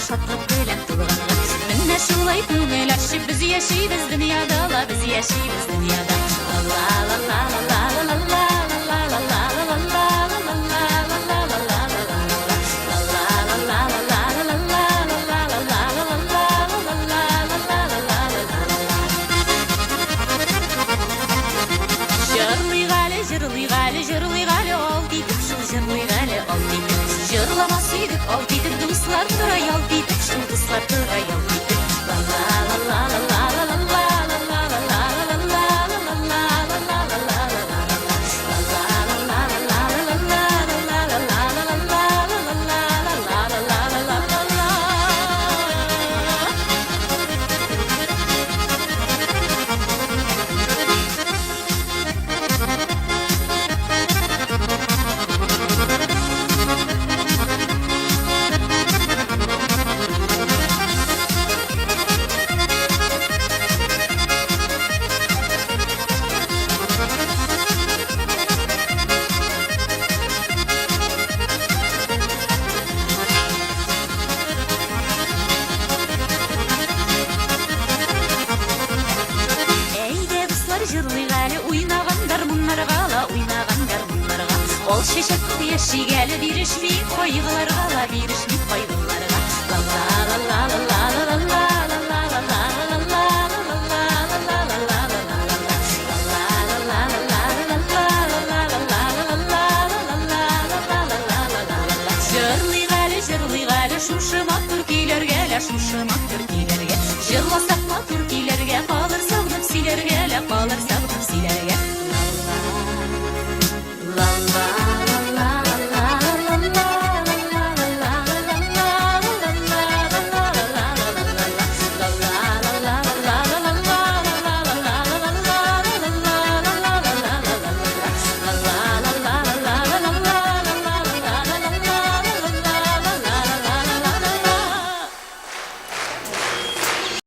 şatlıq belən tılğanlar. Minne şulay көңел açıb biz yaşayırız dünyada, la biz yaşayırız dünyada. La la la la la la la la. Jırlamasıydık, al dedik dostlar tıra yal dedik, şul dostlar tıra yal dedik. La la la la la la la la la la la la la la Ol şeşet yaşi gel bir işmi koyğılarga la bir işmi koyğılarga la la la la la